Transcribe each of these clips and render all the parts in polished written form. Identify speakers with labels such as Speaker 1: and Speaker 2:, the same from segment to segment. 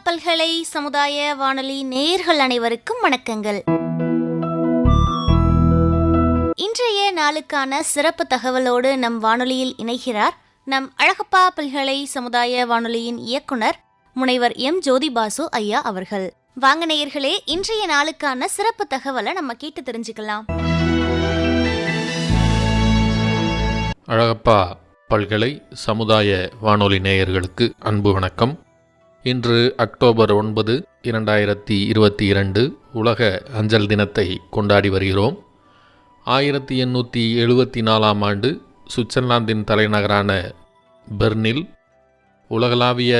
Speaker 1: பல்கலை சமுதாய வானொலி நேயர்கள் அனைவருக்கும் வணக்கங்கள். இன்றைய நாளுக்கான சிறப்பு தகவலோடு நம் வானொலியில் இணைகிறார் நம் அழகப்பா பல்கலை சமுதாய வானொலியின் இயக்குனர் முனைவர் எம் ஜோதிபாசு ஐயா அவர்கள். வாங்க நேயர்களே, இன்றைய நாளுக்கான சிறப்பு தகவலை நம்ம கேட்டு தெரிஞ்சுக்கலாம்.
Speaker 2: அழகப்பா பல்கலை சமுதாய வானொலி நேயர்களுக்கு அன்பு வணக்கம். இன்று அக்டோபர் 9, 2022 உலக அஞ்சல் தினத்தை கொண்டாடி வருகிறோம். 1874ஆம் ஆண்டு சுவிட்சர்லாந்தின் தலைநகரான பெர்னில் உலகளாவிய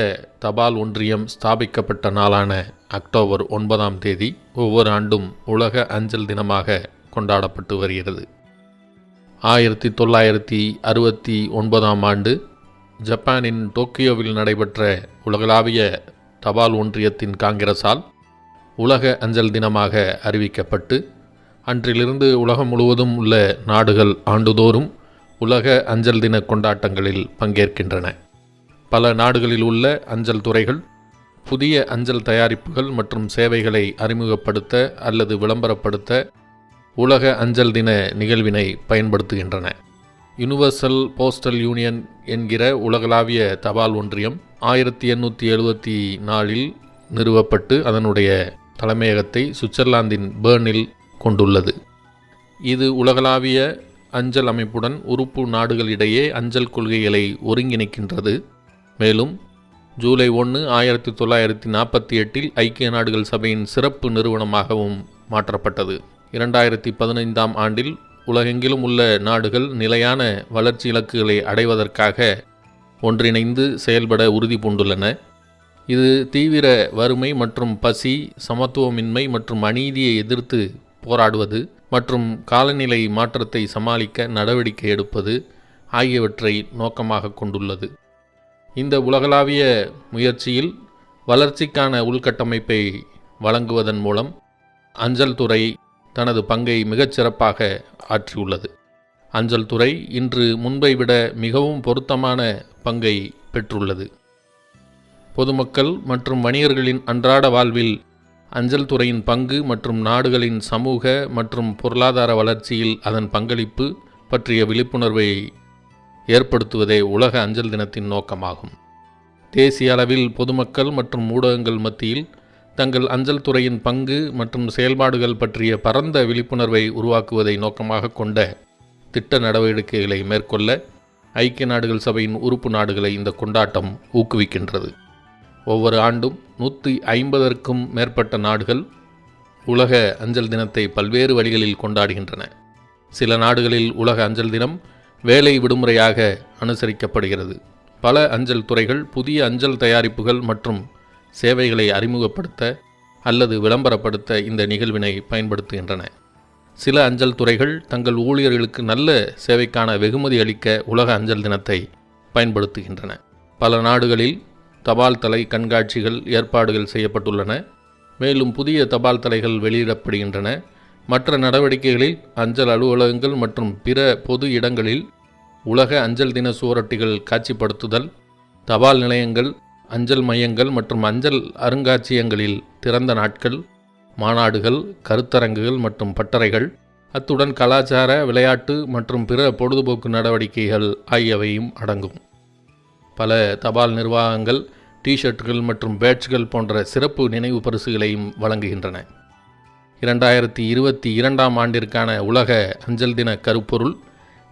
Speaker 2: தபால் ஒன்றியம் ஸ்தாபிக்கப்பட்ட நாளான அக்டோபர் 9ஆம் தேதி ஒவ்வொரு ஆண்டும் உலக அஞ்சல் தினமாக கொண்டாடப்பட்டு வருகிறது. 1969ஆம் ஆண்டு ஜப்பானின் டோக்கியோவில் நடைபெற்ற உலகளாவிய தபால் ஒன்றியத்தின் காங்கிரஸால் உலக அஞ்சல் தினமாக அறிவிக்கப்பட்டு அன்றிலிருந்து உலகம் முழுவதும் உள்ள நாடுகள் ஆண்டுதோறும் உலக அஞ்சல் தின கொண்டாட்டங்களில் பங்கேற்கின்றன. பல நாடுகளில் உள்ள அஞ்சல் துறைகள் புதிய அஞ்சல் தயாரிப்புகள் மற்றும் சேவைகளை அறிமுகப்படுத்த அல்லது விளம்பரப்படுத்த உலக அஞ்சல் தின நிகழ்வினை பயன்படுத்துகின்றன. யுனிவர்சல் போஸ்டல் யூனியன் என்கிற உலகளாவிய தபால் ஒன்றியம் 1874இல் நிறுவப்பட்டு அதனுடைய தலைமையகத்தை சுவிட்சர்லாந்தின் பெர்னில் கொண்டுள்ளது. இது உலகளாவிய அஞ்சல் அமைப்புடன் உறுப்பு நாடுகளிடையே அஞ்சல் கொள்கைகளை ஒருங்கிணைக்கின்றது. மேலும் ஜூலை 1, 1948இல் ஐக்கிய நாடுகள் சபையின் சிறப்பு நிறுவனமாகவும் மாற்றப்பட்டது. 2015ஆம் ஆண்டில் உலகெங்கிலும் உள்ள நாடுகள் நிலையான வளர்ச்சி இலக்குகளை அடைவதற்காக ஒன்றிணைந்து செயல்பட உறுதி பூண்டுள்ளன. இது தீவிர வறுமை மற்றும் பசி, சமத்துவமின்மை மற்றும் அநீதியை எதிர்த்து போராடுவது மற்றும் காலநிலை மாற்றத்தை சமாளிக்க நடவடிக்கை எடுப்பது ஆகியவற்றை நோக்கமாக கொண்டுள்ளது. இந்த உலகளாவிய முயற்சியில் வளர்ச்சிக்கான உள்கட்டமைப்பை வழங்குவதன் மூலம் அஞ்சல் துறை தனது பங்கை மிகச்சிறப்பாக ஆற்றியுள்ளது. அஞ்சல் துறை இன்று முன்பை விட மிகவும் பொருத்தமான பங்கை பெற்றுள்ளது. பொதுமக்கள் மற்றும் வணிகர்களின் அன்றாட வாழ்வில் அஞ்சல் துறையின் பங்கு மற்றும் நாடுகளின் சமூக மற்றும் பொருளாதார வளர்ச்சியில் அதன் பங்களிப்பு பற்றிய விழிப்புணர்வை ஏற்படுத்துவதே உலக அஞ்சல் தினத்தின் நோக்கமாகும். தேசிய அளவில் பொதுமக்கள் மற்றும் ஊடகங்கள் மத்தியில் தங்கள் அஞ்சல் துறையின் பங்கு மற்றும் செயல்பாடுகள் பற்றிய பரந்த விழிப்புணர்வை உருவாக்குவதை நோக்கமாக கொண்ட திட்ட நடவடிக்கைகளை மேற்கொள்ள ஐக்கிய நாடுகள் சபையின் உறுப்பு நாடுகளை இந்த கொண்டாட்டம் ஊக்குவிக்கின்றது. ஒவ்வொரு ஆண்டும் 150க்கும் மேற்பட்ட நாடுகள் உலக அஞ்சல் தினத்தை பல்வேறு வழிகளில் கொண்டாடுகின்றன. சில நாடுகளில் உலக அஞ்சல் தினம் வேலை விடுமுறையாக அனுசரிக்கப்படுகிறது. பல அஞ்சல் துறைகள் புதிய அஞ்சல் தயாரிப்புகள் மற்றும் சேவைகளை அறிமுகப்படுத்த அல்லது விளம்பரப்படுத்த இந்த நிகழ்வினை பயன்படுத்துகின்றன. சில அஞ்சல் துறைகள் தங்கள் ஊழியர்களுக்கு நல்ல சேவைக்கான வெகுமதி அளிக்க உலக அஞ்சல் தினத்தை பயன்படுத்துகின்றன. பல நாடுகளில் தபால் தலை கண்காட்சிகள் ஏற்பாடுகள் செய்யப்பட்டுள்ளன. மேலும் புதிய தபால் தலைகள் வெளியிடப்படுகின்றன. மற்ற நடவடிக்கைகளில் அஞ்சல் அலுவலகங்கள் மற்றும் பிற பொது இடங்களில் உலக அஞ்சல் தின சுவரொட்டிகள் காட்சிப்படுத்துதல், தபால் நிலையங்கள், அஞ்சல் மையங்கள் மற்றும் அஞ்சல் அருங்காட்சியகங்களில் திறந்த நாட்கள், மாநாடுகள், கருத்தரங்குகள் மற்றும் பட்டறைகள், அத்துடன் கலாச்சார, விளையாட்டு மற்றும் பிற பொழுதுபோக்கு நடவடிக்கைகள் ஆகியவையும் அடங்கும். பல தபால் நிர்வாகங்கள் டிஷர்ட்டுகள் மற்றும் பேட்ஜ்கள் போன்ற சிறப்பு நினைவு பரிசுகளையும் வழங்குகின்றன. 2022ஆம் ஆண்டிற்கான உலக அஞ்சல் தின கருப்பொருள்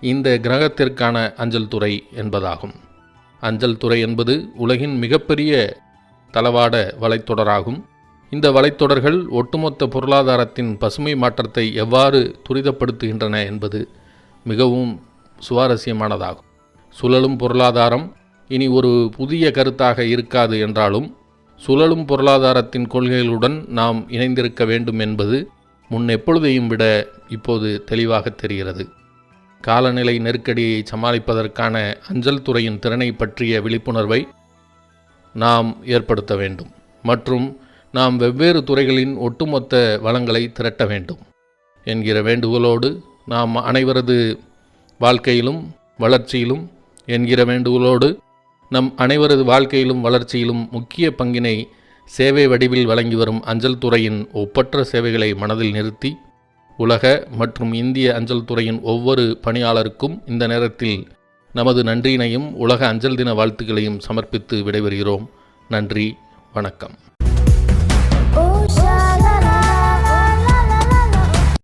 Speaker 2: இந்த கிரகத்திற்கான அஞ்சல் துறை என்பதாகும். அஞ்சல் துறை என்பது உலகின் மிகப்பெரிய தளவாட வலைத்தொடராகும். இந்த வலைத்தொடர்கள் ஒட்டுமொத்த பொருளாதாரத்தின் பசுமை மாற்றத்தை எவ்வாறு துரிதப்படுத்துகின்றன என்பது மிகவும் சுவாரஸ்யமானதாகும். சுழலும் பொருளாதாரம் இனி ஒரு புதிய கருத்தாக இருக்காது என்றாலும் சுழலும் பொருளாதாரத்தின் கொள்கைகளுடன் நாம் இணைந்திருக்க வேண்டும் என்பது முன் எப்பொழுதையும் விட இப்போது தெளிவாக தெரிகிறது. காலநிலை நெருக்கடியை சமாளிப்பதற்கான அஞ்சல் துறையின் திறனை பற்றிய விழிப்புணர்வை நாம் ஏற்படுத்த வேண்டும் மற்றும் நாம் வெவ்வேறு துறைகளின் ஒட்டுமொத்த வளங்களை திரட்ட வேண்டும் என்கிற வேண்டுகோளோடு நாம் அனைவரது வாழ்க்கையிலும் வளர்ச்சியிலும் என்கிற வேண்டுகோளோடு நம் அனைவரது வாழ்க்கையிலும் வளர்ச்சியிலும் முக்கிய பங்கினை சேவை வடிவில் வழங்கி வரும் அஞ்சல் துறையின் ஒப்பற்ற சேவைகளை மனதில் நிறுத்தி உலக மற்றும் இந்திய அஞ்சல் துறையின் ஒவ்வொரு பணியாளருக்கும் இந்த நேரத்தில் நமது நன்றியினையும் உலக அஞ்சல் தின வாழ்த்துக்களையும் சமர்ப்பித்து விடைபெறுகிறோம். நன்றி, வணக்கம்.